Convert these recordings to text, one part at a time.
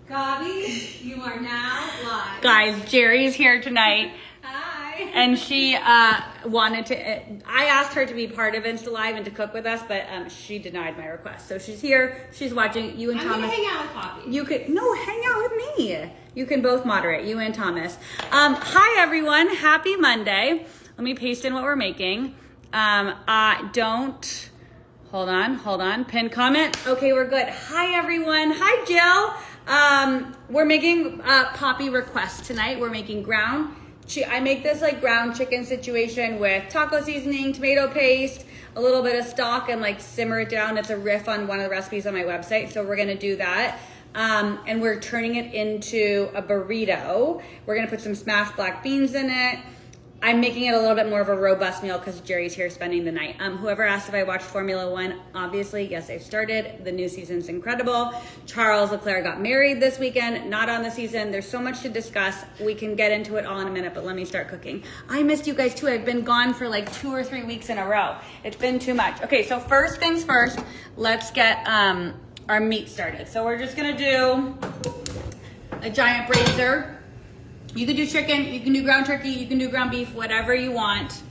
Gabi, you are now live. Guys, Jerry's here tonight. Hi. And she wanted to, I asked her to be part of Insta Live and to cook with us, but she denied my request. So she's here, she's watching. You and I'm Thomas. gonna hang out with Poppy. You could, no, hang out with me. You can both moderate, you and Thomas. Hi everyone, happy Monday. Let me paste in what we're making. Hold on, pin comment. Okay, we're good. Hi everyone, hi Jill. We're making Poppy request tonight. We're making I make this like ground chicken situation with taco seasoning, tomato paste, a little bit of stock, and like simmer it down. It's a riff on one of the recipes on my website. So we're gonna do that. And we're turning it into a burrito. We're gonna put some smashed black beans in it. I'm making it a little bit more of a robust meal because Jerry's here spending the night. Whoever asked if I watched Formula One, obviously, yes, I started. The new season's incredible. Charles Leclerc got married this weekend, not on the season. There's so much to discuss. We can get into it all in a minute, but let me start cooking. I missed you guys too. I've been gone for like 2 or 3 weeks in a row. It's been too much. Okay, so first things first, let's get our meat started. So we're just gonna do a giant braiser. You can do chicken, you can do ground turkey, you can do ground beef, whatever you want.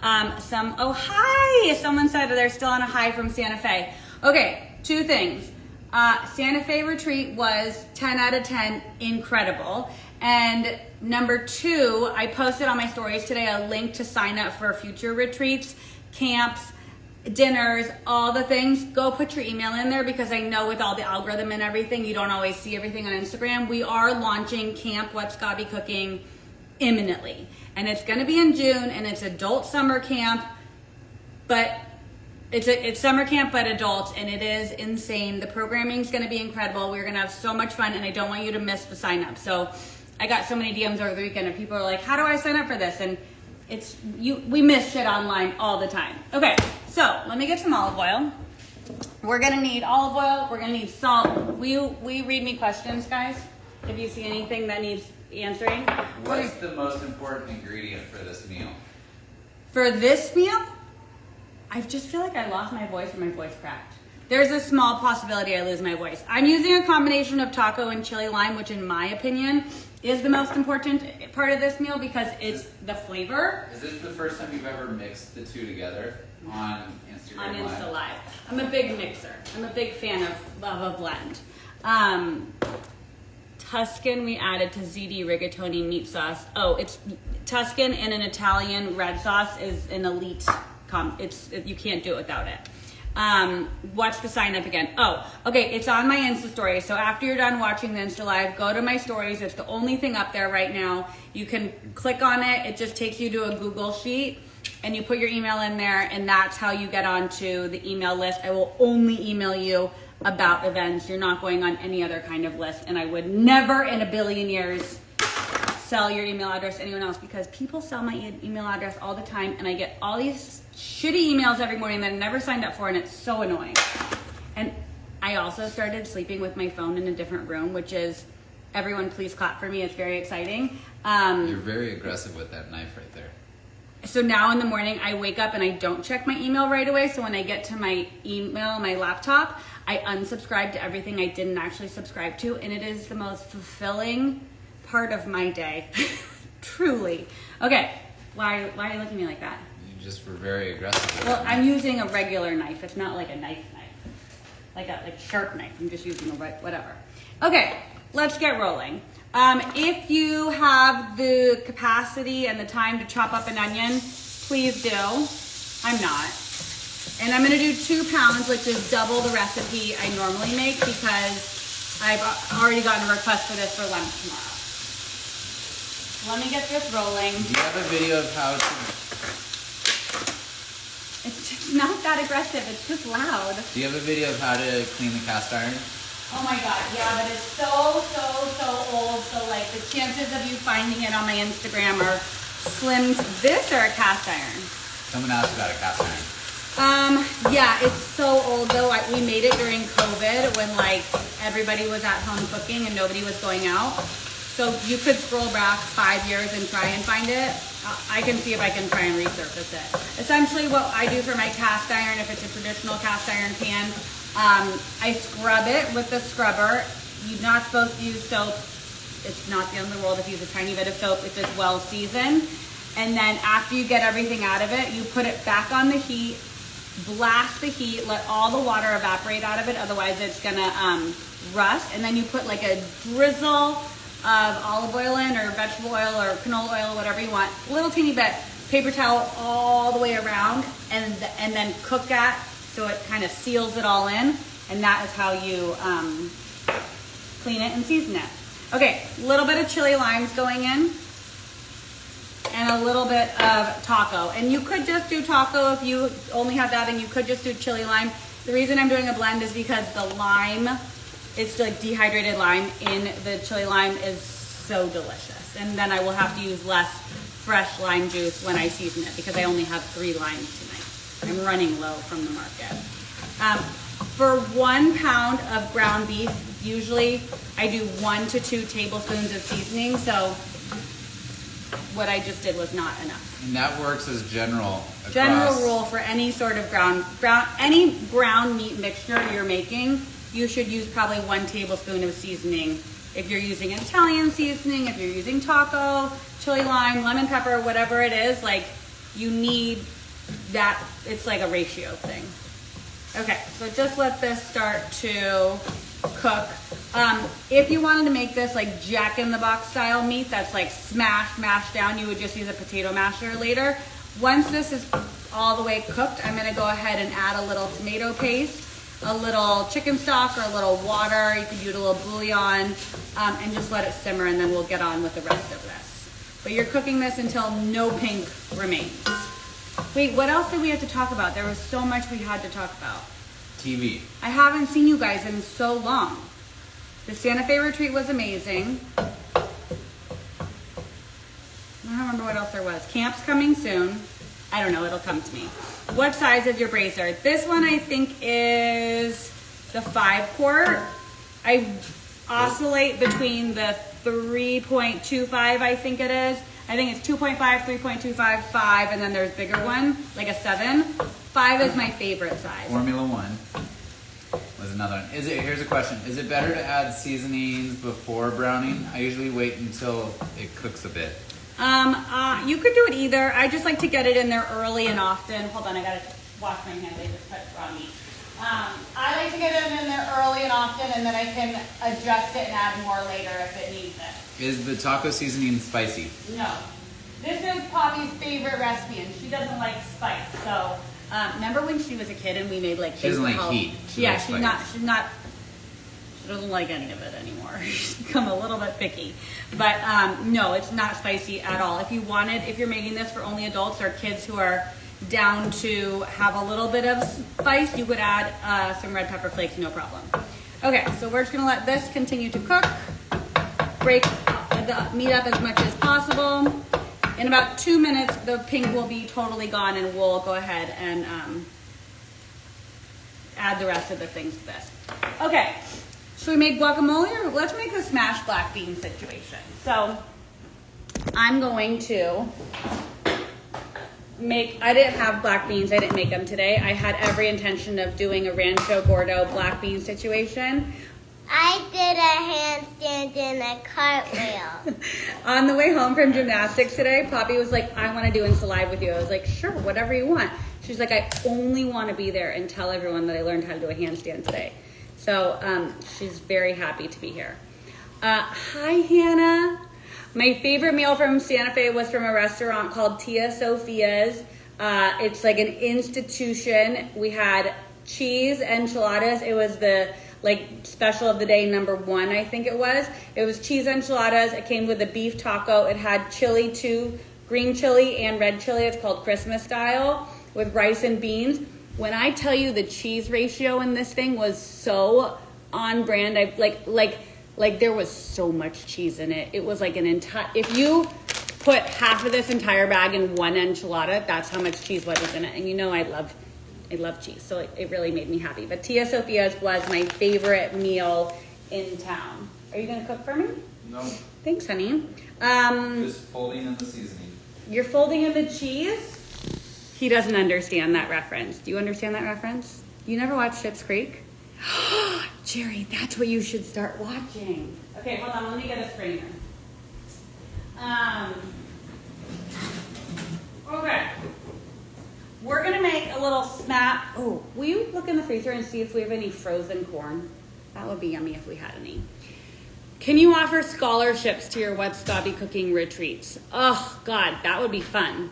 Oh hi! Someone said they're still on a high from Santa Fe. Okay, 2 things. Santa Fe retreat was 10 out of 10, incredible. And number 2, I posted on my stories today a link to sign up for future retreats, camps, dinners, all the things. Go put your email in there because I know with all the algorithm and everything, you don't always see everything on Instagram. We are launching Camp What's Gabi Cooking imminently. And it's gonna be in June, and it's adult summer camp, but it's summer camp but adults, and it is insane. The programming's gonna be incredible. We're gonna have so much fun, and I don't want you to miss the sign up. So I got so many DMs over the weekend and people are like, how do I sign up for this? And we miss shit online all the time. Okay, so let me get some olive oil. We're gonna need olive oil, we're gonna need salt. Will you read me questions, guys? If you see anything that needs answering. What's the most important ingredient for this meal? For this meal, I just feel like I lost my voice or my voice cracked. There's a small possibility I lose my voice. I'm using a combination of taco and chili lime, which in my opinion is the most important part of this meal because it's the flavor. Is this the first time you've ever mixed the two together on Instagram on Live? Insta Live. I'm a big mixer. I'm a big fan of a blend. Tuscan we added to ZD rigatoni meat sauce. Oh, it's Tuscan and an Italian red sauce is an elite you can't do it without it. What's the sign up again? Oh, okay, it's on my Insta story. So after you're done watching the Insta Live, go to my stories. It's the only thing up there right now. You can click on it. It just takes you to a Google sheet and you put your email in there, and that's how you get onto the email list. I will only email you about events. You're not going on any other kind of list, and I would never in a billion years sell your email address to anyone else because people sell my email address all the time, and I get all these shitty emails every morning that I never signed up for, and it's so annoying. And I also started sleeping with my phone in a different room, which is, everyone please clap for me, it's very exciting. You're very aggressive with that knife right there. So now in the morning I wake up and I don't check my email right away, so when I get to my email, my laptop, I unsubscribe to everything I didn't actually subscribe to, and it is the most fulfilling part of my day. Truly. Okay, why are you looking at me like that? You just were very aggressive. Well, I'm using a regular knife. It's not like a knife, like a sharp knife. I'm just using whatever. Okay, let's get rolling. If you have the capacity and the time to chop up an onion, please do. I'm not. And I'm gonna do 2 pounds, which is double the recipe I normally make because I've already gotten a request for this for lunch tomorrow. Let me get this rolling. Do you have a video of how to... It's just not that aggressive, it's just loud. Do you have a video of how to clean the cast iron? Oh my God, yeah, but it's so old. So like the chances of you finding it on my Instagram are slim. This or a cast iron? Someone asked about a cast iron. Yeah, it's so old though. We made it during COVID when like everybody was at home cooking and nobody was going out. So you could scroll back 5 years and try and find it. I can see if I can try and resurface it. Essentially what I do for my cast iron, if it's a traditional cast iron pan, I scrub it with the scrubber. You're not supposed to use soap. It's not the end of the world if you use a tiny bit of soap if it's well seasoned. And then after you get everything out of it, you put it back on the heat, blast the heat, let all the water evaporate out of it, otherwise it's gonna rust. And then you put like a drizzle of olive oil in, or vegetable oil, or canola oil, whatever you want, a little teeny bit, paper towel all the way around, and then cook that so it kind of seals it all in. And that is how you clean it and season it. Okay, a little bit of chili limes going in, and a little bit of taco. And you could just do taco if you only have that, and you could just do chili lime. The reason I'm doing a blend is because the lime, it's like dehydrated lime in the chili lime, is so delicious. And then I will have to use less fresh lime juice when I season it because I only have 3 limes tonight. I'm running low from the market. For 1 pound of ground beef, usually I do 1 to 2 tablespoons of seasoning. So what I just did was not enough. And that works as general rule for any sort of any ground meat mixture you're making. You should use probably 1 tablespoon of seasoning. If you're using Italian seasoning, if you're using taco, chili lime, lemon pepper, whatever it is, like you need that. It's like a ratio thing. Okay, so just let this start to cook. If you wanted to make this like Jack in the Box style meat that's like mashed down, you would just use a potato masher later. Once this is all the way cooked, I'm gonna go ahead and add a little tomato paste, a little chicken stock, or a little water. You could do a little bouillon, and just let it simmer, and then we'll get on with the rest of this. But you're cooking this until no pink remains. Wait, what else did we have to talk about? There was so much we had to talk about. TV. I haven't seen you guys in so long. The Santa Fe retreat was amazing. I don't remember what else there was. Camp's coming soon. I don't know, it'll come to me. What size is your brazier? This one I think is the 5 quart. I oscillate between the 3.25, I think it is. I think it's 2.5, 3.25, 5, and then there's a bigger one, like a 7. 5 is my favorite size. Formula 1 was another one. Here's a question. Is it better to add seasonings before browning? I usually wait until it cooks a bit. You could do it either. I just like to get it in there early and often. Hold on, I gotta wash my hands. They just touched on me. I like to get it in there early and often, and then I can adjust it and add more later if it needs it. Is the taco seasoning spicy? No. This is Poppy's favorite recipe, and she doesn't like spice. So, remember when she was a kid and we made like... She doesn't like heat. She doesn't like any of it anymore. She's become a little bit picky. But no, it's not spicy at all. If you're making this for only adults or kids who are down to have a little bit of spice, you could add some red pepper flakes, no problem. Okay, so we're just gonna let this continue to cook. Break the meat up as much as possible. In about 2 minutes, the pink will be totally gone, and we'll go ahead and add the rest of the things to this. Okay, should we make guacamole, or let's make a smashed black bean situation. So I'm going to I didn't have black beans, I didn't make them today. I had every intention of doing a Rancho Gordo black bean situation. I did a handstand and a cartwheel. On the way home from gymnastics today, Poppy was like, I want to do Insta Live with you. I was like, sure, whatever you want. She's like, I only want to be there and tell everyone that I learned how to do a handstand today. So she's very happy to be here. Hi, Hannah. My favorite meal from Santa Fe was from a restaurant called Tia Sophia's. It's like an institution. We had cheese enchiladas. It was the special of the day, #1, I think it was. It was cheese enchiladas. It came with a beef taco. It had chili too, green chili and red chili. It's called Christmas style with rice and beans. When I tell you the cheese ratio in this thing was so on brand, I like there was so much cheese in it. It was like an entire, if you put half of this entire bag in one enchilada, that's how much cheese was in it. And you know I love cheese, so it really made me happy. But Tia Sophia's was my favorite meal in town. Are you gonna cook for me? No. Thanks, honey. Just folding in the seasoning. You're folding in the cheese? He doesn't understand that reference. Do you understand that reference? You never watched Schitt's Creek? Jerry, that's what you should start watching. Okay, hold on, let me get a strainer. Okay. We're gonna make a little snap. Oh, will you look in the freezer and see if we have any frozen corn? That would be yummy if we had any. Can you offer scholarships to your What's Scobby cooking retreats? Oh God, that would be fun.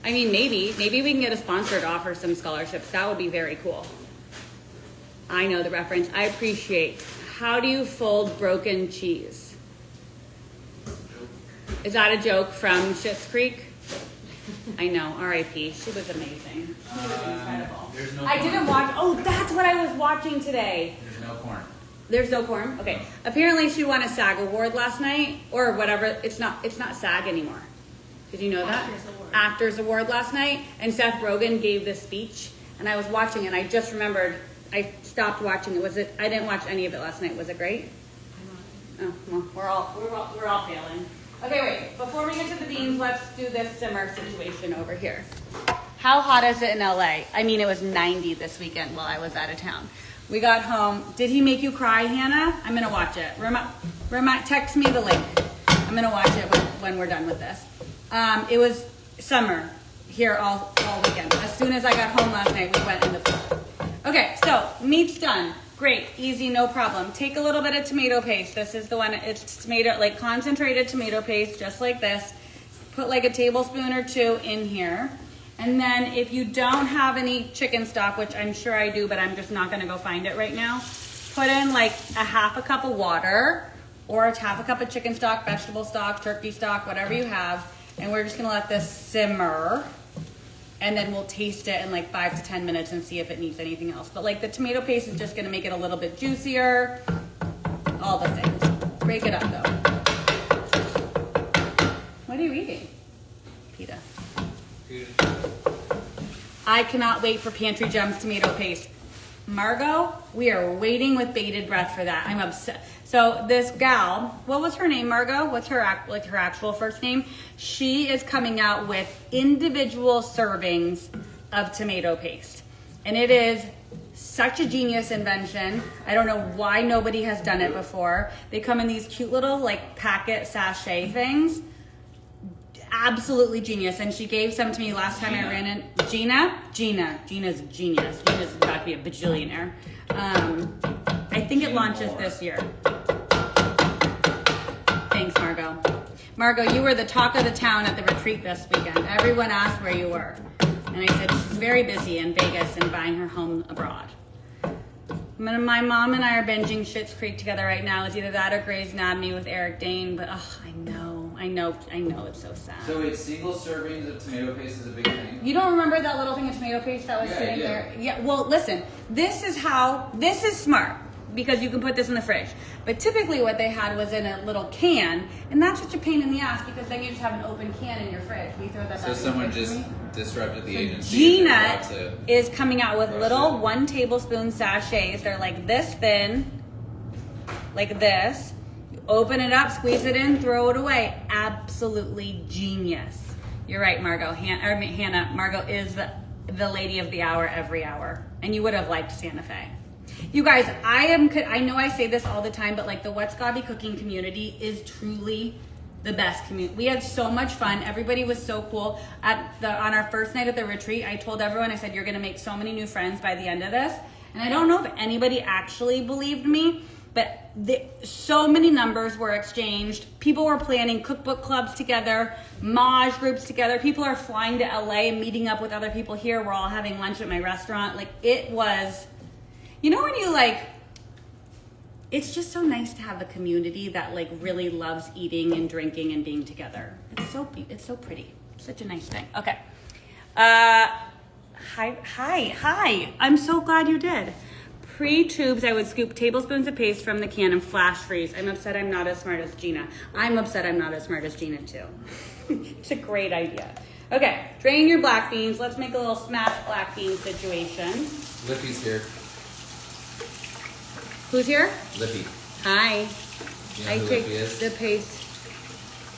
I mean, maybe we can get a sponsor to offer some scholarships. That would be very cool. I know the reference. I appreciate. How do you fold broken cheese? Is that a joke from Schitt's Creek? I know, R.I.P. She was amazing. She was incredible. There's no I corn. didn't watch. Oh, that's what I was watching today. There's no corn. There's no corn. Okay. Apparently, she won a SAG award last night, or whatever. It's not SAG anymore. Did you know that? Actors award last night, and Seth Rogen gave this speech, and I was watching, and I just remembered. I stopped watching it. I didn't watch any of it last night. Was it great? Oh, well, we're all failing. Okay, wait. Before we get to the beans, let's do this simmer situation over here. How hot is it in LA? I mean, it was 90 this weekend while I was out of town. We got home. Did he make you cry, Hannah? I'm gonna watch it. Text me the link. I'm gonna watch it when we're done with this. It was summer here all weekend. As soon as I got home last night, we went in the pool. Okay, so meat's done. Great, easy, no problem. Take a little bit of tomato paste. This is the one, it's tomato, like concentrated tomato paste, just like this. Put like a tablespoon or two in here. And then if you don't have any chicken stock, which I'm sure I do, but I'm just not gonna go find it right now, put in like a half a cup of water or a half a cup of chicken stock, vegetable stock, turkey stock, whatever you have. And we're just gonna let this simmer. And then we'll taste it in like 5 to 10 minutes and see if it needs anything else. But like the tomato paste is just gonna make it a little bit juicier. All the things. Break it up though. What are you eating? Pita. I cannot wait for Pantry Gems tomato paste. Margot, we are waiting with bated breath for that. I'm upset. So this gal, what was her name, Margot? What's her actual first name? She is coming out with individual servings of tomato paste. And it is such a genius invention. I don't know why nobody has done it before. They come in these cute little like packet sachet things. Absolutely genius. And she gave some to me last time I ran in. Gina's a genius. Gina's about to be a bajillionaire. I think it launches this year. Thanks, Margot. Margot, you were the talk of the town at the retreat this weekend. Everyone asked where you were. And I said, she's very busy in Vegas and buying her home abroad. My mom and I are binging Schitt's Creek together right now. It's either that or Grey's Anatomy with Eric Dane. But I know, it's so sad. So wait, single servings of tomato paste is a big thing? You don't remember that little thing of tomato paste that was sitting there? Yeah, well, listen, this is smart because you can put this in the fridge. But typically what they had was in a little can, and that's such a pain in the ass because then you just have an open can in your fridge. We throw that back So someone just disrupted the agency. Gina is coming out with little 1 tablespoon sachets. They're like this thin, like this. Open it up, squeeze it in, throw it away. Absolutely genius. You're right, Margot. Hannah, Margot is the lady of the hour every hour. And you would have liked Santa Fe. You guys, I know I say this all the time, but like the What's Scobby cooking community is truly the best community. We had so much fun. Everybody was so cool. On our first night at the retreat, I told everyone, I said, you're gonna make so many new friends by the end of this. And I don't know if anybody actually believed me, but so many numbers were exchanged. People were planning cookbook clubs together, Maj groups together. People are flying to LA and meeting up with other people here. We're all having lunch at my restaurant. Like it was, you know when you like, it's just so nice to have a community that like really loves eating and drinking and being together. It's so pretty. It's such a nice thing. Okay. Hi. I'm so glad you did. Pre-tubes, I would scoop tablespoons of paste from the can and flash freeze. I'm upset I'm not as smart as Gina. I'm upset I'm not as smart as Gina too. It's a great idea. Okay, drain your black beans. Let's make a little smashed black bean situation. Lippy's here. Who's here? Lippy. Hi. Do you know who Lippy is? The paste.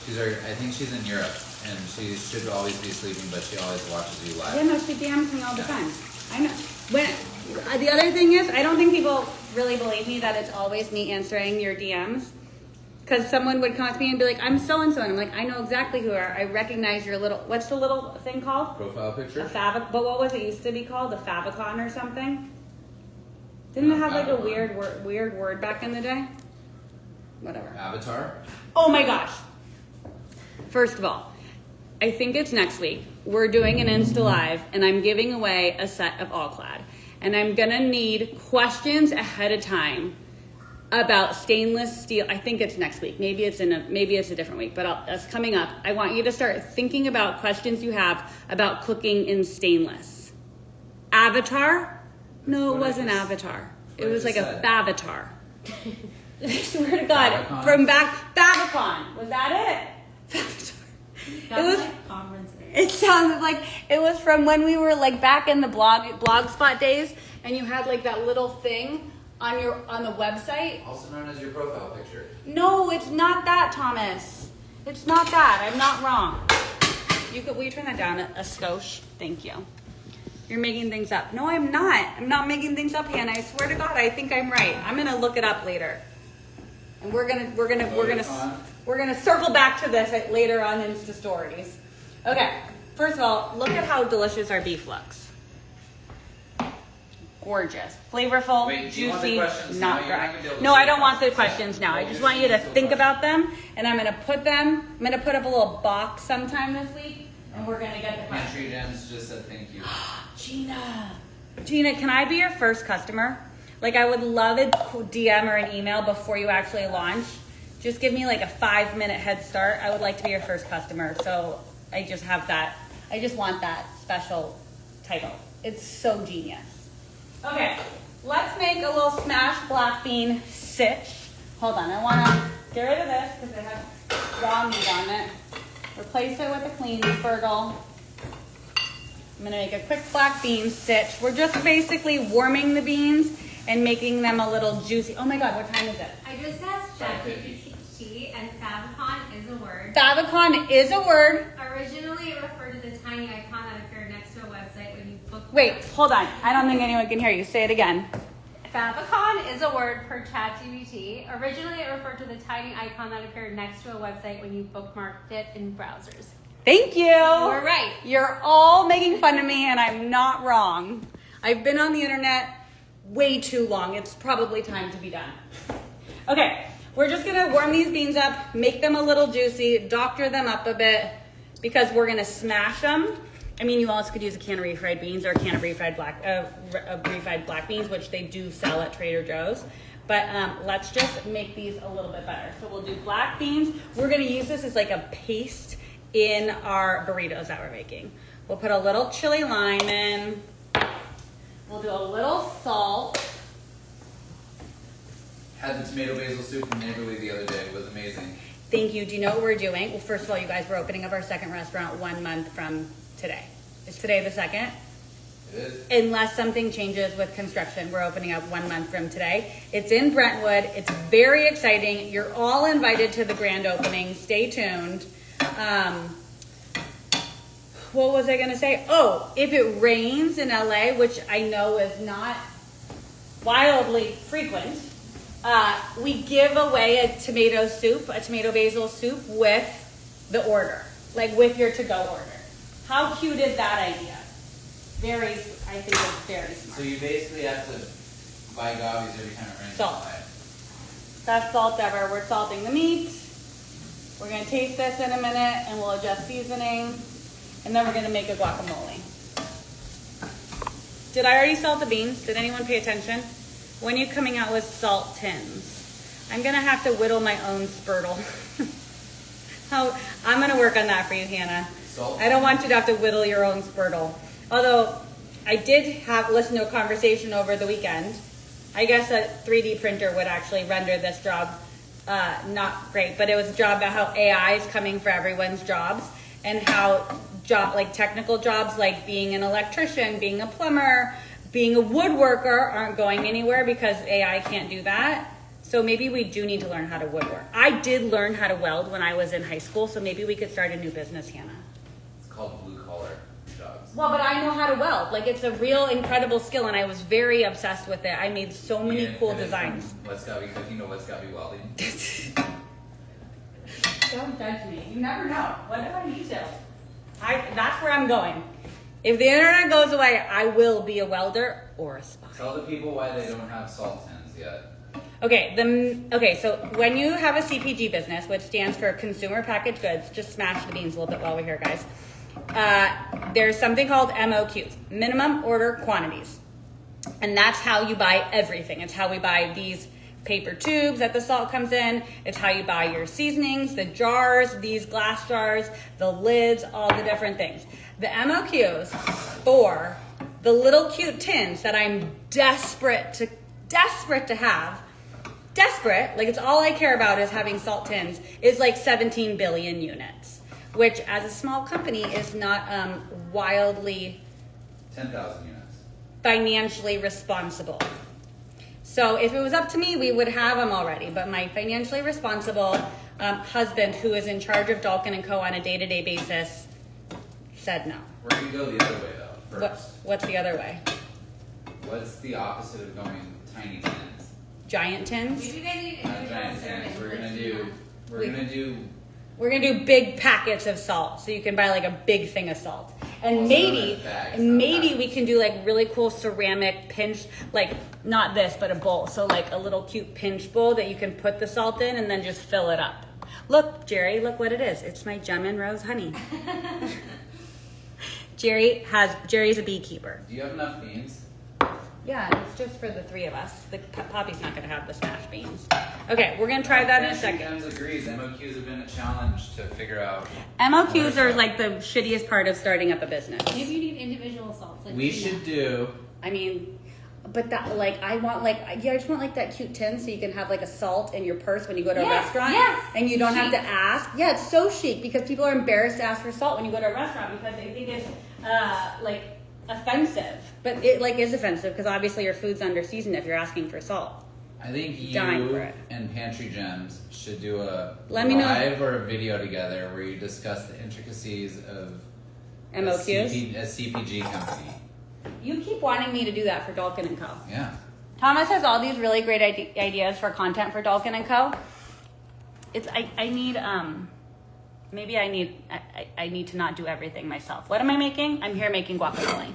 I think she's in Europe, and she should always be sleeping, but she always watches you live. Yeah, no, she DMs me all the time. I know. The other thing is, I don't think people really believe me that it's always me answering your DMs. Because someone would come up to me and be like, I'm so-and-so. And I'm like, I know exactly who you are. I recognize your little, what's the little thing called? Profile picture? But what was it used to be called? A favicon or something? Didn't it have like a weird word back in the day? Whatever. Avatar? Oh my gosh. First of all, I think it's next week. We're doing an Insta Live and I'm giving away a set of All Clad. And I'm gonna need questions ahead of time about stainless steel. I think it's next week. Maybe it's a different week, but that's coming up. I want you to start thinking about questions you have about cooking in stainless. Avatar? No, it wasn't Avatar. It was like a Bavatar. I swear to God, Favicon? from back Favicon. Was that it? Favicon. It was like conference name. It sounded like it was from when we were like back in the blogspot days, and you had like that little thing on the website. Also known as your profile picture. No, it's not that, Thomas. It's not that. I'm not wrong. Will you turn that down a skosh? Thank you. You're making things up. No, I'm not. I'm not making things up, Hannah. I swear to God, I think I'm right. I'm gonna look it up later, and we're gonna circle back to this later on Insta stories. Okay. First of all, look at how delicious our beef looks. Gorgeous, flavorful, Wait, do you want the juicy, questions not now? You're dry. not gonna be able to No, see I don't the want the questions. questions now. I Well, just you're want you to still think fine. about them, and I'm gonna put up a little box sometime this week, and we're gonna get the questions. Pantry Dems just said thank you. Gina, can I be your first customer? Like, I would love a DM or an email before you actually launch. Just give me like a 5-minute head start. I would like to be your first customer. So I just have that. I just want that special title. It's so genius. Okay, let's make a little smashed black bean sitch. Hold on, I want to get rid of this because it has raw meat on it. Replace it with a clean spurgle. I'm gonna make a quick black bean sitch. We're just basically warming the beans and making them a little juicy. Oh my God, what time is it? I just asked ChatGPT, and favicon is a word. Favicon is a word. Originally, it referred to the tiny icon that appeared next to a website when you booked. Wait, hold on. I don't think anyone can hear you. Say it again. Favicon is a word per ChatGPT. Originally, it referred to the tiny icon that appeared next to a website when you bookmarked it in browsers. Thank you. You're right. You're all making fun of me, and I'm not wrong. I've been on the internet way too long. It's probably time to be done. Okay, we're just gonna warm these beans up, make them a little juicy, doctor them up a bit, because we're gonna smash them. I mean, you also could use a can of refried beans or a can of refried black beans, which they do sell at Trader Joe's. But let's just make these a little bit better. So we'll do black beans. We're gonna use this as like a paste in our burritos that we're making. We'll put a little chili lime in. We'll do a little salt. Had the tomato basil soup from Neighborly the other day. It was amazing. Thank you. Do you know what we're doing? Well, first of all, you guys, we're opening up our second restaurant 1 month from today. Is today the 2nd? It is. Unless something changes with construction, we're opening up 1 month from today. It's in Brentwood. It's very exciting. You're all invited to the grand opening. Stay tuned. What was I going to say? Oh, if it rains in LA, which I know is not wildly frequent, we give away a tomato basil soup with the order, like with your to-go order. How cute is that idea? I think it's very smart. So you basically have to buy gobbies every time it rains. Salt. Best salt ever. We're salting the meat. We're going to taste this in a minute and we'll adjust seasoning. And then we're going to make a guacamole. Did I already salt the beans? Did anyone pay attention? When are you coming out with salt tins? I'm going to have to whittle my own spurtle. I'm going to work on that for you, Hannah. Salt? I don't want you to have to whittle your own spurtle. Although I did listen to a conversation over the weekend. I guess a 3D printer would actually render this job not great, but it was a job about how AI is coming for everyone's jobs and how technical jobs like being an electrician, being a plumber, being a woodworker aren't going anywhere because AI can't do that. So maybe we do need to learn how to woodwork. I did learn how to weld when I was in high school, so maybe we could start a new business, Hannah. It's called blue collar jobs. Well, but I know how to weld. Like, it's a real incredible skill, and I was very obsessed with it. I made so many cool designs. What's got me cooking to what's got me welding. Don't judge me. You never know. What if I need to? That's where I'm going. If the internet goes away, I will be a welder or a spy. Tell the people why they don't have salt tins yet. Okay, so when you have a CPG business, which stands for Consumer Packaged Goods, just smash the beans a little bit while we're here, guys. There's something called MOQs, minimum order quantities. And that's how you buy everything. It's how we buy these paper tubes that the salt comes in. It's how you buy your seasonings, the jars, these glass jars, the lids, all the different things. The MOQs for the little cute tins that I'm desperate to have, like it's all I care about is having salt tins, is like 17 billion units, which as a small company is not wildly 10,000 units. financially responsible. So if it was up to me, we would have them already. But my financially responsible husband, who is in charge of Dalkin & Co. on a day-to-day basis, said no. We're going to go the other way, though, first. What's the other way? What's the opposite of going tiny tins? Giant tins? Maybe you guys need Not individual giant tins. servings. We're gonna do big packets of salt, so you can buy like a big thing of salt, and Also maybe, in bags, and not maybe bags. we can do like really cool ceramic pinch, like not this, but a bowl. So like a little cute pinch bowl that you can put the salt in and then just fill it up. Look, Jerry, look what it is. It's my gem and rose honey. Jerry's a beekeeper. Do you have enough beans? Yeah, it's just for the three of us. Poppy's not gonna have the smashed beans. Okay, we're gonna try that in a second. Chems agrees. MOQs have been a challenge to figure out. MOQs are like the shittiest part of starting up a business. Maybe you need individual salts. Like We tuna. should do. I mean, but that like I just want like that cute tin so you can have like a salt in your purse when you go to a Yes, restaurant. yes. And you don't have Chic. to ask. Yeah, it's so chic because people are embarrassed to ask for salt when you go to a restaurant because they think it's like offensive. But it like is offensive because obviously your food's under seasoned if you're asking for salt. I think Dying for you it. and Pantry Gems should do a Let me know. live or a video together where you discuss the intricacies of MOQs. a CPG company. You keep wanting me to do that for Dalkin & Co. Yeah. Thomas has all these really great ideas for content for Dalkin & Co. I need to not do everything myself. What am I making? I'm here making guacamole.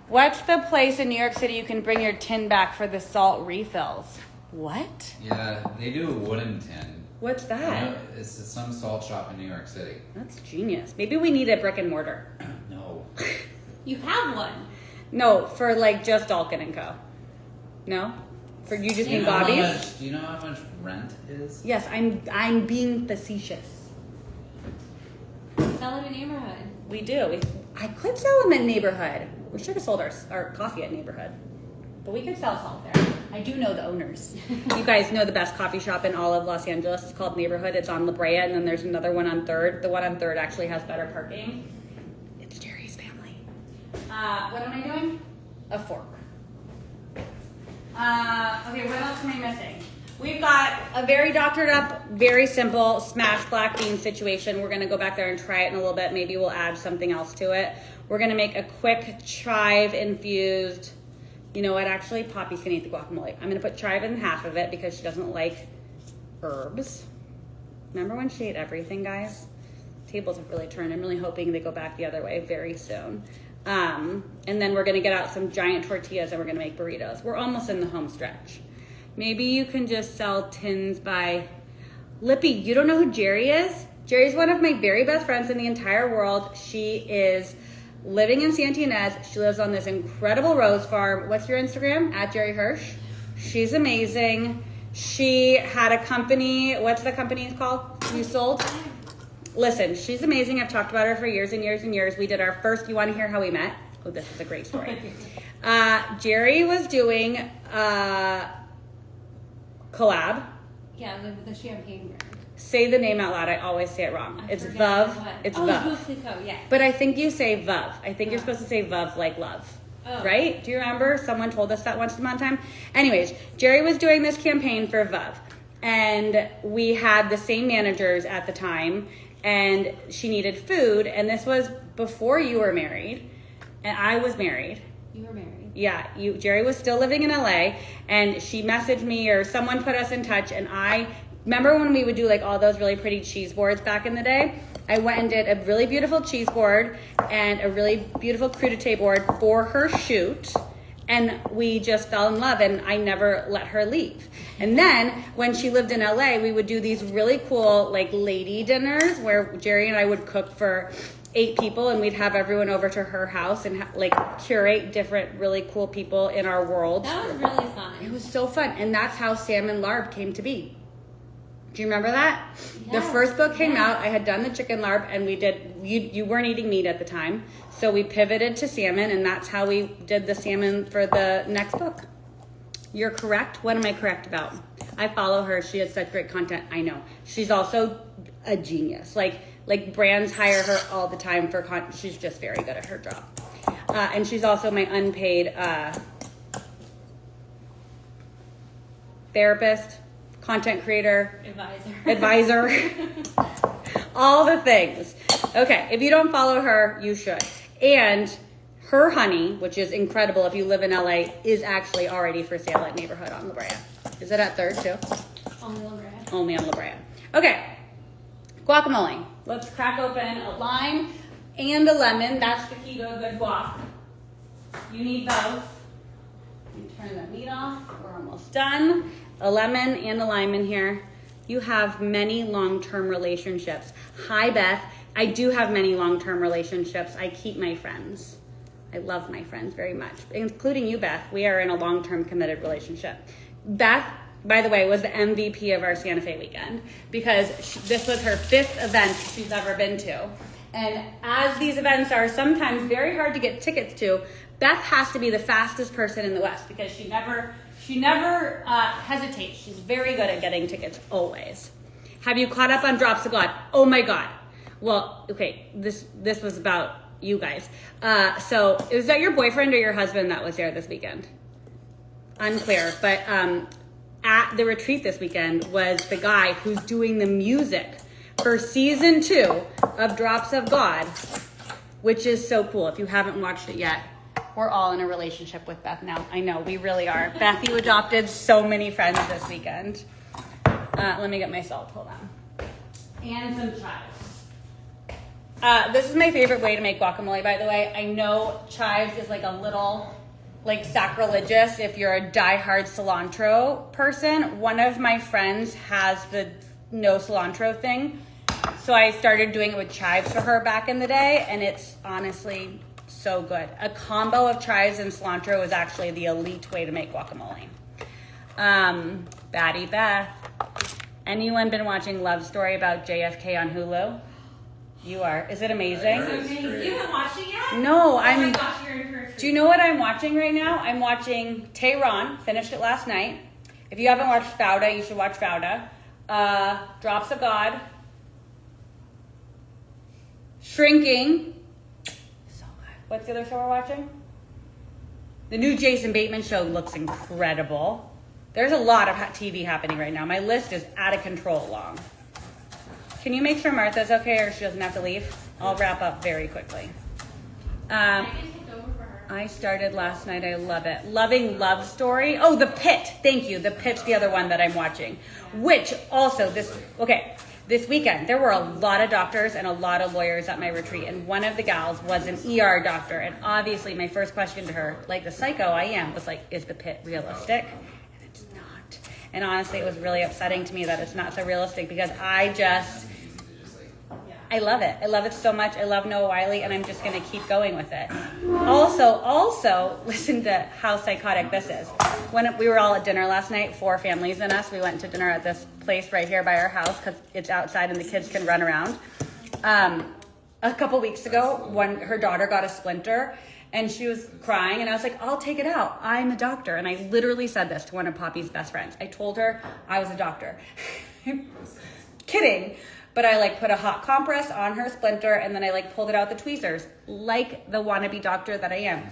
What's the place in New York City you can bring your tin back for the salt refills? What? Yeah, they do a wooden tin. What's You that? know, it's some salt shop in New York City. That's genius. Maybe we need a brick and mortar. No. You have one. No, for like just Dalkin & Co. No? For you just mean Bobby's? Do you know how much rent is? Yes, I'm being facetious. Sell it in a neighborhood. We do. I could sell them in neighborhood. We should have sold our coffee at neighborhood. But we could sell salt there. I do know the owners. You guys know the best coffee shop in all of Los Angeles. It's called Neighborhood. It's on La Brea, and then there's another one on 3rd. The one on 3rd actually has better parking. It's Jerry's family. What am I doing? A fork. Okay, what else am I missing? We've got a very doctored up, very simple smashed black bean situation. We're gonna go back there and try it in a little bit. Maybe we'll add something else to it. We're gonna make a quick chive infused, you know what, actually Poppy's gonna eat the guacamole. I'm gonna put chive in half of it because she doesn't like herbs. Remember when she ate everything, guys? Tables have really turned. I'm really hoping they go back the other way very soon. And then we're gonna get out some giant tortillas and we're gonna make burritos. We're almost in the home stretch. Maybe you can just sell tins by Lippy. You don't know who Jerry is? Jerry's one of my very best friends in the entire world. She is living in Santa Ynez. She lives on this incredible rose farm. What's your Instagram? @ Jerry Hirsch. She's amazing. She had a company. What's the company called you sold? Listen, she's amazing. I've talked about her for years and years and years. We did our first, you want to hear how we met? Oh, this is a great story. Jerry was doing collab. Yeah, the champagne brand. Say the name out loud. I always say it wrong. I It's forget Veuve. what. It's Oh, Veuve. Clicquot, yeah. But I think you say Veuve. I think you're Oh. supposed to say Veuve like love. Oh. Right? Do you remember? Someone told us that once upon a time. Anyways, Jerry was doing this campaign for Veuve. And we had the same managers at the time. And she needed food. And this was before you were married. and I was married. You were married. Yeah, Jerry was still living in LA, and she messaged me or someone put us in touch, and I remember when we would do like all those really pretty cheese boards back in the day. I went and did a really beautiful cheese board and a really beautiful crudité board for her shoot, and we just fell in love, and I never let her leave. And then when she lived in LA, we would do these really cool like lady dinners where Jerry and I would cook for 8 people, and we'd have everyone over to her house and like curate different really cool people in our world. That was really fun. It was so fun, and that's how salmon larb came to be. Do you remember that? Yes. The first book came out, I had done the chicken larb, and we did, you weren't eating meat at the time, so we pivoted to salmon, and that's how we did the salmon for the next book. You're correct. What am I correct about? I follow her. She has such great content. I know. She's also a genius. Like brands hire her all the time for content. She's just very good at her job. And she's also my unpaid therapist, content creator, advisor, all the things. Okay, if you don't follow her, you should. And her honey, which is incredible if you live in LA, is actually already for sale at Neighborhood on La Brea. Is it at 3rd too? Only La Brea. Only on La Brea. Okay, guacamole. Let's crack open a lime and a lemon. That's the key to a good guac. You need both. Turn the meat off. We're almost done. A lemon and a lime in here. You have many long-term relationships. Hi, Beth. I do have many long-term relationships. I keep my friends. I love my friends very much, including you, Beth. We are in a long-term committed relationship. Beth, by the way, was the MVP of our Santa Fe weekend because this was her 5th event she's ever been to. And as these events are sometimes very hard to get tickets to, Beth has to be the fastest person in the West because she never hesitates. She's very good at getting tickets always. Have you caught up on Drops of God? Oh my God. Well, okay, this was about you guys. So was that your boyfriend or your husband that was there this weekend? Unclear, but at the retreat this weekend was the guy who's doing the music for season 2 of Drops of God, which is so cool. If you haven't watched it yet, we're all in a relationship with Beth now. I know, we really are. Beth, you adopted so many friends this weekend. Let me get my salt, hold on. And some chives. This is my favorite way to make guacamole, by the way. I know chives is like a little like sacrilegious if you're a diehard cilantro person. One of my friends has the no cilantro thing, so I started doing it with chives for her back in the day, and it's honestly so good. A combo of chives and cilantro is actually the elite way to make guacamole. Batty Beth. Anyone been watching Love Story about JFK on Hulu? You are. Is it amazing? You haven't watched it yet? No, Oh my gosh, you're in for a treat. Do you know what I'm watching right now? I'm watching Tehran. Finished it last night. If you haven't watched Fauda, you should watch Fauda. Drops of God. Shrinking. So good. What's the other show we're watching? The new Jason Bateman show looks incredible. There's a lot of TV happening right now. My list is out of control long. Can you make sure Martha's okay or she doesn't have to leave? I'll wrap up very quickly. I can take over for her. I started last night. I love it. Loving Love Story. Oh, The Pit. Thank you. The Pit's the other one that I'm watching. Which also this weekend, there were a lot of doctors and a lot of lawyers at my retreat. And one of the gals was an ER doctor. And obviously my first question to her, like the psycho I am, was like, is the pit realistic? And it's not. And honestly, it was really upsetting to me that it's not so realistic because I love it. I love it so much. I love Noah Wiley, and I'm just going to keep going with it. Also, listen to how psychotic this is. When we were all at dinner last night, 4 families and us, we went to dinner at this place right here by our house because it's outside and the kids can run around. A couple weeks ago, when her daughter got a splinter, and she was crying, and I was like, I'll take it out. I'm a doctor. And I literally said this to one of Poppy's best friends. I told her I was a doctor. Kidding. But I put a hot compress on her splinter, and then I pulled it out the tweezers, like the wannabe doctor that I am.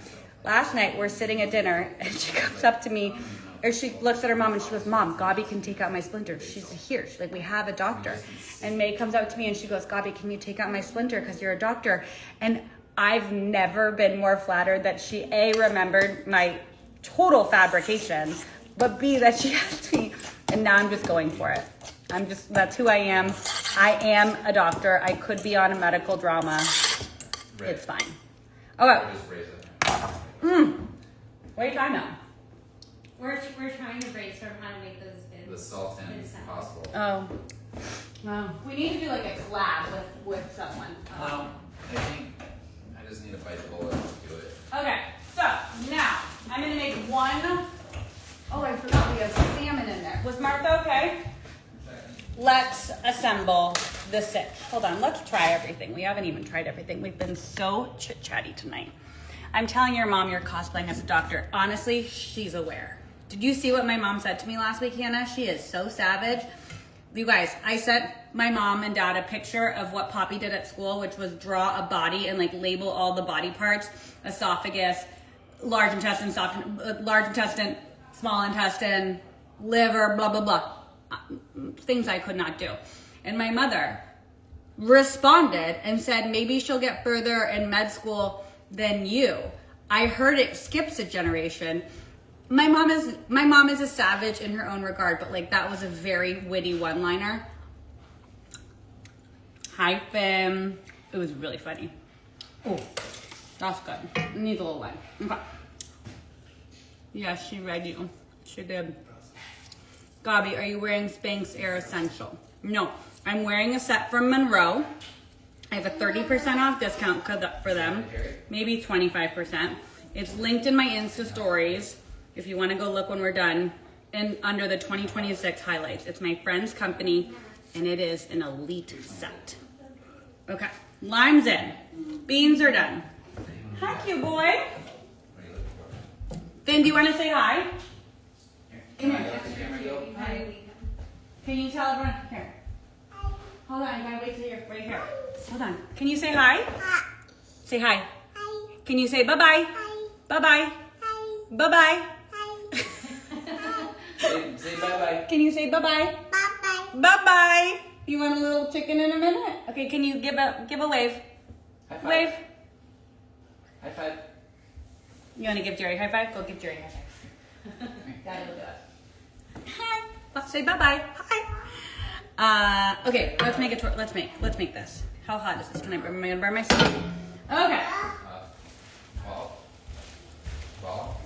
Last night, we're sitting at dinner, and she comes up to me, or she looks at her mom, and she goes, Mom, Gabi can take out my splinter. She's here. She's like, we have a doctor. And May comes up to me, and she goes, Gabi, can you take out my splinter because you're a doctor? And I've never been more flattered that she A, remembered my total fabrication, but B, that she asked me, and now I'm just going for it. That's who I am. I am a doctor. I could be on a medical drama. Right. It's fine. Okay. Just raise it. What are you trying now? We're trying to brainstorm how to make those bins. The salt and Bins. possible. Oh. Well, we need to do like a collab with someone. I think I just need a bite bullet to do it. Okay, so now I'm gonna make one. Oh, I forgot we have salmon in there. Was Martha okay? Let's assemble the sitch. Hold on, let's try everything. We haven't even tried everything. We've been so chit-chatty tonight. I'm telling your mom you're cosplaying as a doctor. Honestly, she's aware. Did you see what my mom said to me last week, Hannah? She is so savage. You guys, I sent my mom and dad a picture of what Poppy did at school, which was draw a body and like label all the body parts: esophagus, large intestine, small intestine, liver, blah, blah, blah. Things I could not do. And my mother responded and said, maybe she'll get further in med school than you. I heard it skips a generation. My mom is a savage in her own regard, but like that was a very witty one-liner. Hi, Fim. It was really funny. Oh, that's good. It needs a little wine. Okay. Yes, she read you. She did. Gabi, are you wearing Spanx Air Essential? No, I'm wearing a set from Monroe. I have a 30% off discount for them, maybe 25%. It's linked in my Insta stories if you want to go look when we're done, and under the 2026 highlights. It's my friend's company, and it is an elite set. Okay, lime's in. Beans are done. Hi, cute boy. Finn, do you want to say hi? Come here. Can you tell everyone? Here. Hold on, I gotta wait till you're right here. Hold on. Can you say hi? Say hi. Can you say bye-bye? Bye-bye. Bye-bye. Say bye-bye. Can you say bye-bye? Bye-bye. Bye-bye. You want a little chicken in a minute? Okay, can you give a wave? High five. Wave. High five. You want to give Jerry a high five? Go give Jerry a high five. Daddy will do it. Hi. Let's say bye-bye. Hi. Okay, let's make let's make this. How hot is this? Am I gonna burn myself? Okay. Ball.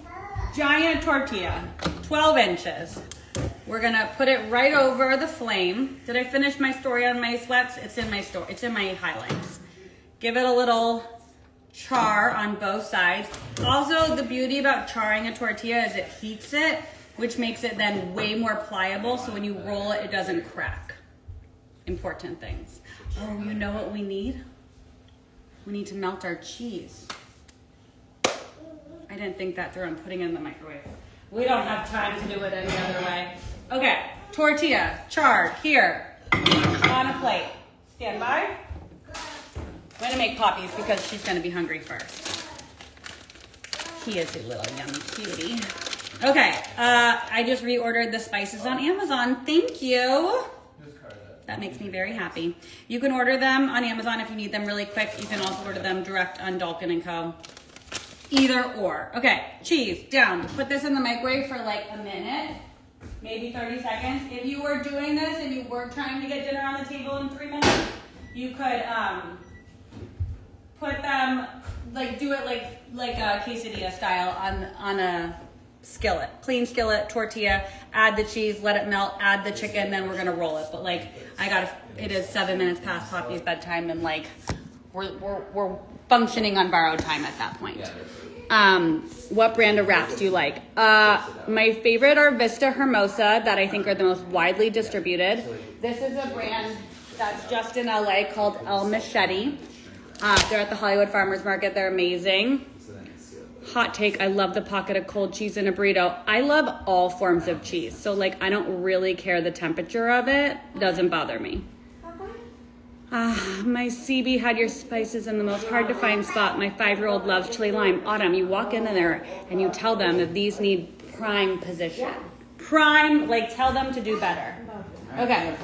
Giant tortilla, 12 inches. We're gonna put it right over the flame. Did I finish my story on my sweats? It's in my story. It's in my highlights. Give it a little char on both sides. Also, the beauty about charring a tortilla is it heats it, which makes it then way more pliable, so when you roll it, it doesn't crack. Important things. Oh, you know what we need? We need to melt our cheese. I didn't think that through. I'm putting it in the microwave. We don't have time to do it any other way. Okay, tortilla, charred, here, on a plate. Stand by. I'm gonna make Poppy's because she's gonna be hungry first. He is a little young cutie. Okay, I just reordered the spices on Amazon. Thank you. That makes me very happy. You can order them on Amazon if you need them really quick. You can also order them direct on Dalkin & Co. Either or. Okay, cheese, down. Put this in the microwave for like a minute, maybe 30 seconds. If you were doing this and you were trying to get dinner on the table in 3 minutes, you could put them, like do it like a quesadilla style on a skillet, clean skillet, tortilla, add the cheese, let it melt, add the chicken, then we're gonna roll it. But like, it is 7 minutes past Poppy's bedtime, and like, we're functioning on borrowed time at that point. What brand of wraps do you like? My favorite are Vista Hermosa, that I think are the most widely distributed. This is a brand that's just in LA called El Machete. They're at the Hollywood Farmers Market. They're amazing. Hot take, I love the pocket of cold cheese in a burrito. I love all forms of cheese. So like, I don't really care the temperature of it. Doesn't bother me. My CB had your spices in the most hard to find spot. My 5-year-old loves chili lime. Autumn, you walk in there and you tell them that these need prime position. Prime, like tell them to do better. Okay.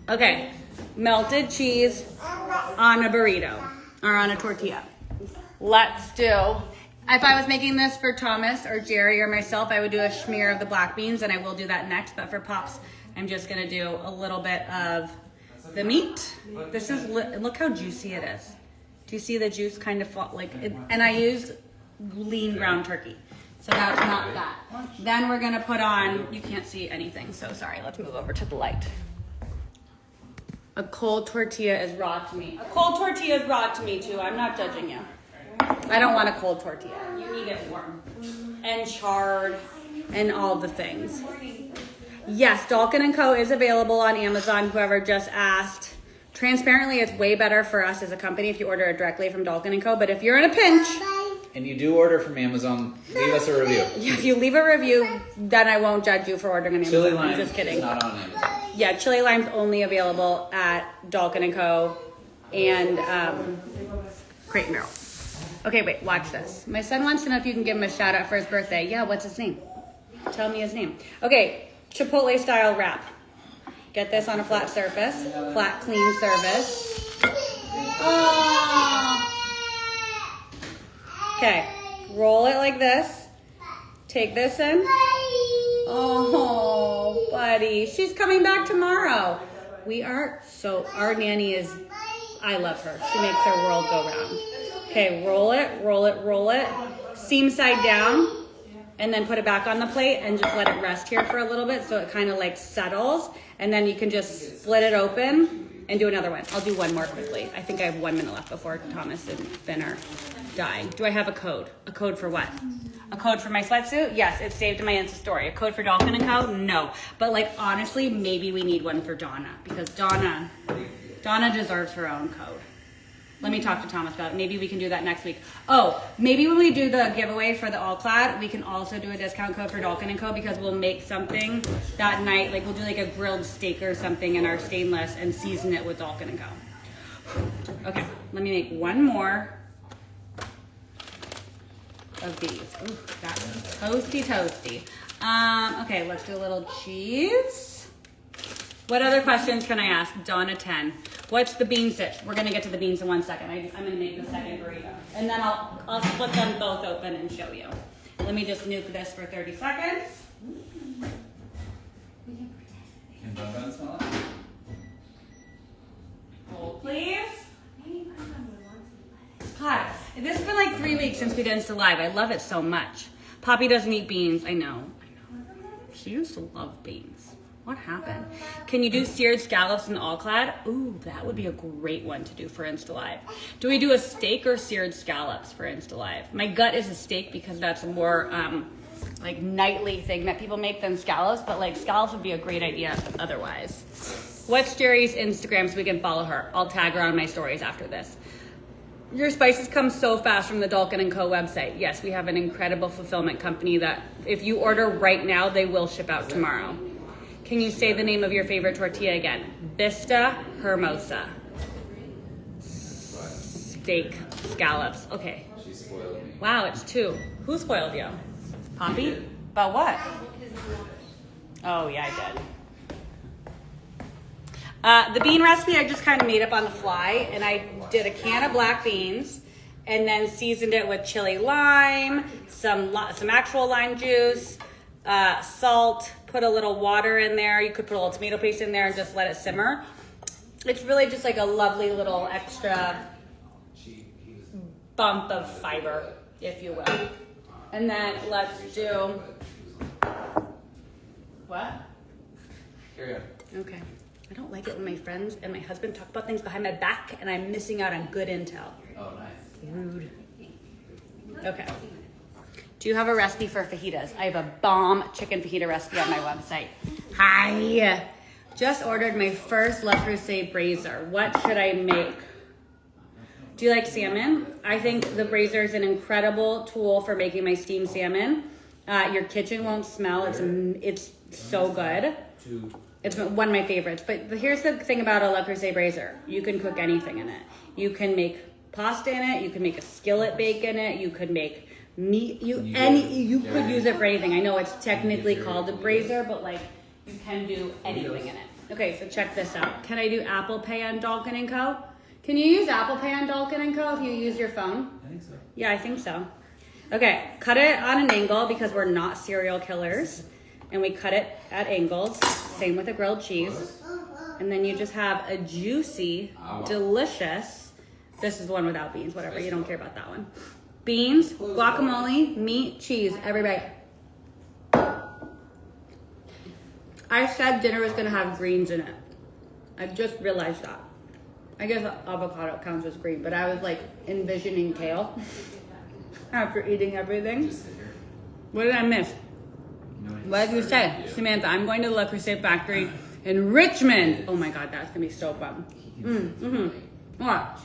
Okay, melted cheese on a burrito. or on a tortilla. Let's do, if I was making this for Thomas or Jerry or myself, I would do a smear of the black beans, and I will do that next. But for Pops, I'm just gonna do a little bit of the meat. This is, look how juicy it is. Do you see the juice kind of fall, like, and I used lean ground turkey. So that's not that. Then we're gonna put on, you can't see anything, so sorry, let's move over to the light. A cold tortilla is raw to me. A cold tortilla is raw to me too, I'm not judging you. I don't want a cold tortilla. You need it warm and charred and all the things. Yes, Dalkin & Co. is available on Amazon, whoever just asked. Transparently, it's way better for us as a company if you order it directly from Dalkin & Co. But if you're in a pinch, And you do order from Amazon, leave us a review. if you leave a review, then I won't judge you for ordering on Amazon. Chili lime I'm just kidding. is not on Amazon. Yeah, chili lime's only available at Dalkin & Co. and Crate and Barrel. Okay, wait, watch this. My son wants to know if you can give him a shout out for his birthday. Yeah, what's his name? Tell me his name. Okay, Chipotle style wrap. Get this on a flat surface, flat, clean surface. Oh. Okay, roll it like this. Take this in. Oh, buddy. She's coming back tomorrow. Our nanny is, I love her. She makes our world go round. Okay, roll it, roll it, roll it. Seam side down. And then put it back on the plate and just let it rest here for a little bit so it kind of like settles. And then you can just split it open and do another one. I'll do one more quickly. I think I have 1 minute left before Thomas and Finn are dying. Do I have a code? A code for what? A code for my sweatsuit? Yes, it's saved in my Insta story. A code for Dalkin & Co? No. But like honestly, maybe we need one for Donna because Donna deserves her own code. Let me talk to Thomas about it. Maybe we can do that next week. Oh, maybe when we do the giveaway for the all-clad, we can also do a discount code for Dalkin & Co. because we'll make something that night. Like we'll do like a grilled steak or something in our stainless and season it with Dalkin & Co. Okay, let me make one more of these. Ooh, that's toasty, toasty. Okay, let's do a little cheese. What other questions can I ask? Donna 10. What's the bean stitch? We're gonna get to the beans in 1 second. I'm gonna make the second burrito. And then I'll split them both open and show you. Let me just nuke this for 30 seconds. Can Bun smell it? Hold, please. God, this has been like 3 weeks since we did Insta Live. I love it so much. Poppy doesn't eat beans. I know. She used to love beans. What happened? Can you do seared scallops in all-clad? Ooh, that would be a great one to do for Insta Live. Do we do a steak or seared scallops for Insta Live? My gut is a steak because that's a more like nightly thing that people make than scallops, but like scallops would be a great idea otherwise. What's Jerry's Instagram so we can follow her? I'll tag her on my stories after this. Your spices come so fast from the Dalkin & Co. website. Yes, we have an incredible fulfillment company that if you order right now, they will ship out tomorrow. Can you say the name of your favorite tortilla again? Vista Hermosa. Steak scallops. Okay. She spoiled me. Wow, it's 2. Who spoiled you? Poppy? About what? Oh, yeah, I did. The bean recipe I just kind of made up on the fly, and I did a can of black beans and then seasoned it with chili lime, some actual lime juice, salt, put a little water in there. You could put a little tomato paste in there and just let it simmer. It's really just like a lovely little extra bump of fiber, if you will. And then let's do, what? Carry on. Okay. I don't like it when my friends and my husband talk about things behind my back and I'm missing out on good intel. Oh, nice. Rude. Okay. Do you have a recipe for fajitas? I have a bomb chicken fajita recipe on my website. Hi. Just ordered my first Le Creuset brazier. What should I make? Do you like salmon? I think the brazier is an incredible tool for making my steamed salmon. Your kitchen won't smell. It's so good. It's one of my favorites. But here's the thing about a Le Creuset brazier. You can cook anything in it. You can make pasta in it. You can make a skillet bake in it. You could make meat. You could use it for anything. I know it's technically called a brazier, but like you can do anything in it. Okay, so check this out. Can I do Apple Pay on Dalkin & Co? Can you use Apple Pay on Dalkin & Co. if you use your phone? I think so. Yeah, I think so. Okay, cut it on an angle because we're not serial killers. And we cut it at angles. Same with the grilled cheese. And then you just have a juicy, delicious, this is the one without beans, whatever, you don't care about that one. Beans, guacamole, meat, cheese, every bite. I said dinner was gonna have greens in it. I just realized that. I guess avocado counts as green, but I was like envisioning kale after eating everything. What did I miss? What did you say? Samantha, I'm going to the Le Creuset factory in Richmond. Oh my God, that's gonna be so fun. What?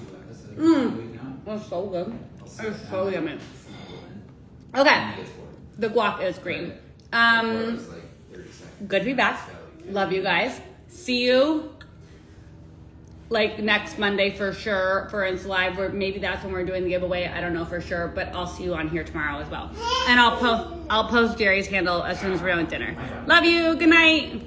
That's so good. It's so yummy. Okay, the guac is green. Good to be back. Love you guys. See you like next Monday for sure for Insta Live, or maybe that's when we're doing the giveaway. I don't know for sure, but I'll see you on here tomorrow as well. And I'll post Jerry's handle as soon as we're done with dinner. Love you. Good night.